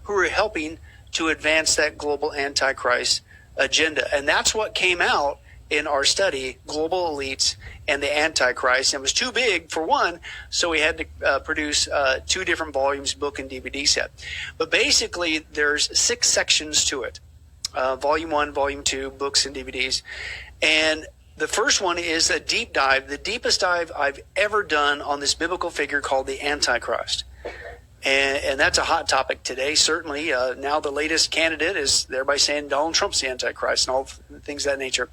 who are helping to advance that global Antichrist agenda. And that's what came out in our study, Global Elites and the Antichrist. And it was too big for one, so we had to produce 2 different volumes, book and DVD set. But basically, there's 6 sections to it. Volume 1, Volume 2, books and DVDs. And the first one is a deep dive, the deepest dive I've ever done on this biblical figure called the Antichrist. And that's a hot topic today, certainly. Now the latest candidate is everybody saying Donald Trump's the Antichrist and all things of that nature.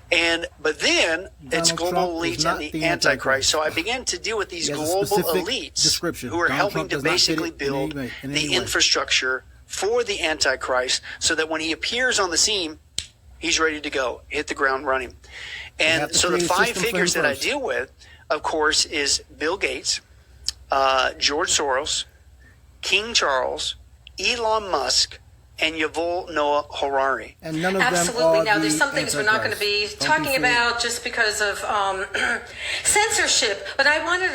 But then it's global elites and the Antichrist. So I began to deal with these global elites who are helping to basically build the infrastructure for the Antichrist so that when he appears on the scene, he's ready to go, hit the ground running. And so the 5 figures that I deal with, of course, is Bill Gates, George Soros, King Charles, Elon Musk, and Yuval Noah Harari. And none of Absolutely. them now, there's some things we're not going to be talking about just because of censorship. But I wanted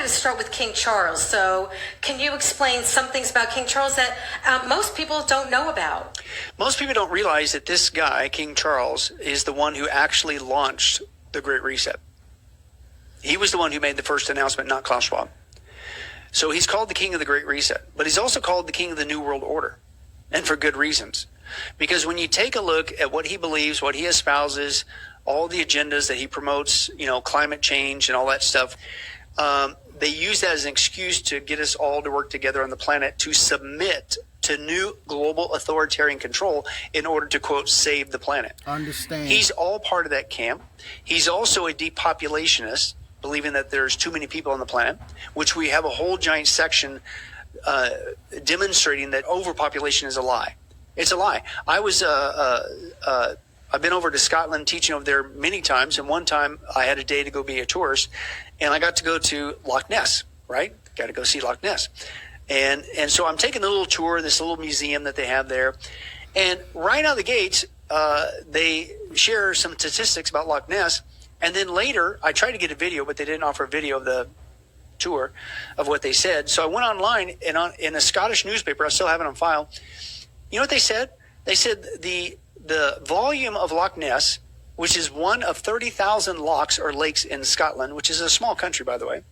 to start with King Charles. So can you explain some things about King Charles that most people don't know about? Most people don't realize that this guy, King Charles, is the one who actually launched the Great Reset. He was the one who made the first announcement, not Klaus Schwab. So he's called the King of the Great Reset, but he's also called the King of the New World Order, and for good reasons. Because when you take a look at what he believes, what he espouses, all the agendas that he promotes, climate change and all that stuff, they use that as an excuse to get us all to work together on the planet to submit to new global authoritarian control in order to, quote, save the planet. Understand. He's all part of that camp. He's also a depopulationist, believing that there's too many people on the planet, which we have a whole giant section demonstrating that overpopulation is a lie. It's a lie. I've been over to Scotland teaching over there many times, and one time I had a day to go be a tourist, and I got to go to Loch Ness, right? Got to go see Loch Ness. And so I'm taking a little tour of this little museum that they have there, and right out of the gates, they share some statistics about Loch Ness. And then later, I tried to get a video, but they didn't offer a video of the tour of what they said. So I went online, and in a Scottish newspaper, I still have it on file. You know what they said? They said the volume of Loch Ness, which is one of 30,000 lochs or lakes in Scotland, which is a small country, by the way.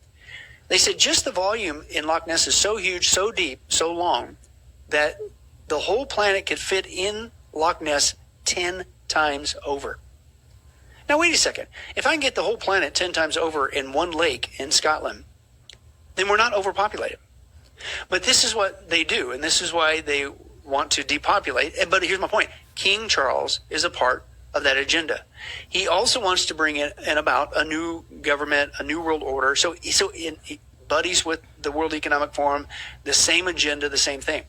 They said just the volume in Loch Ness is so huge, so deep, so long, that the whole planet could fit in Loch Ness 10 times over. Now, wait a second. If I can get the whole planet 10 times over in one lake in Scotland, then we're not overpopulated. But this is what they do, and this is why they want to depopulate. But here's my point. King Charles is a part of that agenda. He also wants to bring in about a new government, a new world order. So he buddies with the World Economic Forum, the same agenda, the same thing.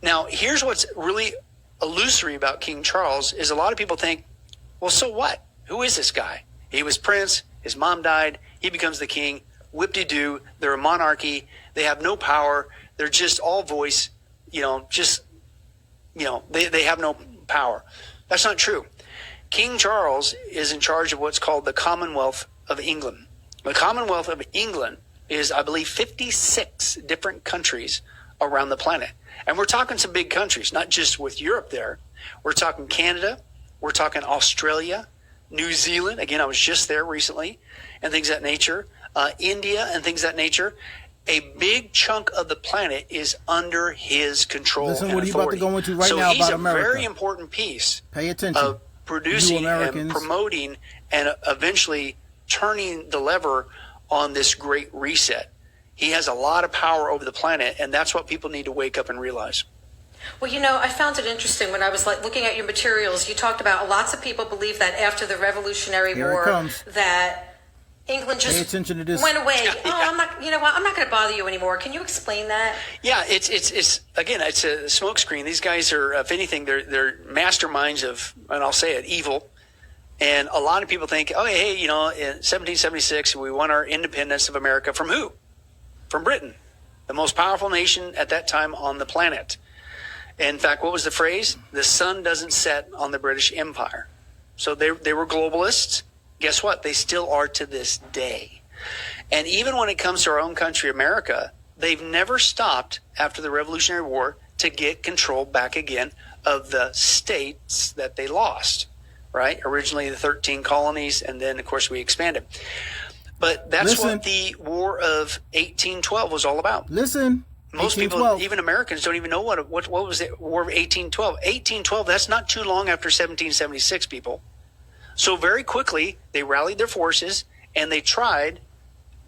Now, here's what's really illusory about King Charles is a lot of people think, well, so what? Who is this guy? He was prince. His mom died. He becomes the king. Whip-de-doo. They're a monarchy. They have no power. They're just all voice. They have no power. That's not true. King Charles is in charge of what's called the Commonwealth of England. The Commonwealth of England is, I believe, 56 different countries around the planet. And we're talking some big countries, not just with Europe there. We're talking Canada. We're talking Australia, New Zealand. Again, I was just there recently, and things of that nature. India and things of that nature. A big chunk of the planet is under his control. Listen, and what are you authority. About to go into right now about America? So he's a very important piece. Pay attention. Of producing and promoting and eventually turning the lever on this great reset. He has a lot of power over the planet, and that's what people need to wake up and realize. Well, I found it interesting when I was looking at your materials. You talked about lots of people believe that after the Revolutionary War that England just went away. Yeah. I'm not. I'm not going to bother you anymore. Can you explain that? Yeah, it's again, it's a smokescreen. These guys are, if anything, they're masterminds of, and I'll say it, evil. And a lot of people think, oh, hey, in 1776 we won our independence of America from who? From Britain, the most powerful nation at that time on the planet. In fact, what was the phrase? The sun doesn't set on the British Empire. So they were globalists. Guess what? They still are to this day. And even when it comes to our own country, America, they've never stopped after the Revolutionary War to get control back again of the states that they lost, right? Originally the 13 colonies, and then, of course, we expanded. But that's what the War of 1812 was all about. Most people, even Americans, don't even know what was the War of 1812. 1812, that's not too long after 1776, people. So very quickly, they rallied their forces, and they tried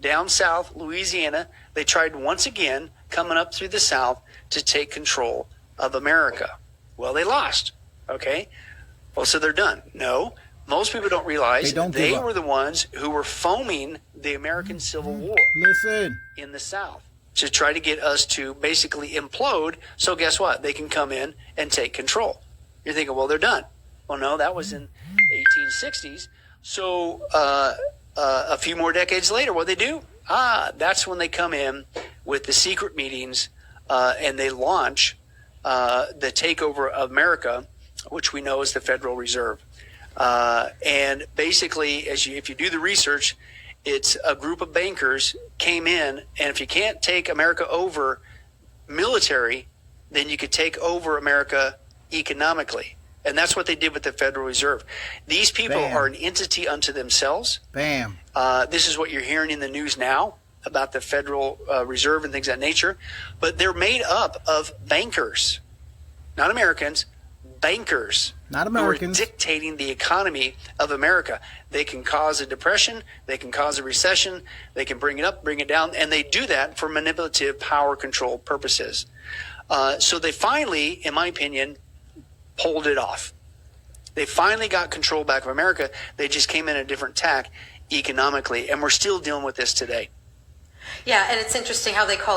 down south, Louisiana, they tried once again coming up through the south to take control of America. Well, they lost. Okay. Well, so they're done. No, most people don't realize they were the ones who were foaming the American Civil War in the South to try to get us to basically implode. So guess what? They can come in and take control. You're thinking, well, they're done. Well, no, that was in 1860s. So a few more decades later, what they do? That's when they come in with the secret meetings and they launch the takeover of America, which we know is the Federal Reserve. And basically, if you do the research, it's a group of bankers came in, and if you can't take America over military, then you could take over America economically. And that's what they did with the Federal Reserve. These people are an entity unto themselves. This is what you're hearing in the news now about the Federal Reserve and things of that nature. But they're made up of bankers, not Americans, bankers. Not Americans. Who are dictating the economy of America. They can cause a depression. They can cause a recession. They can bring it up, bring it down. And they do that for manipulative power control purposes. So they finally, in my opinion, pulled it off. They finally got control back of America. They just came in a different tack economically. And we're still dealing with this today. Yeah, and it's interesting how they call it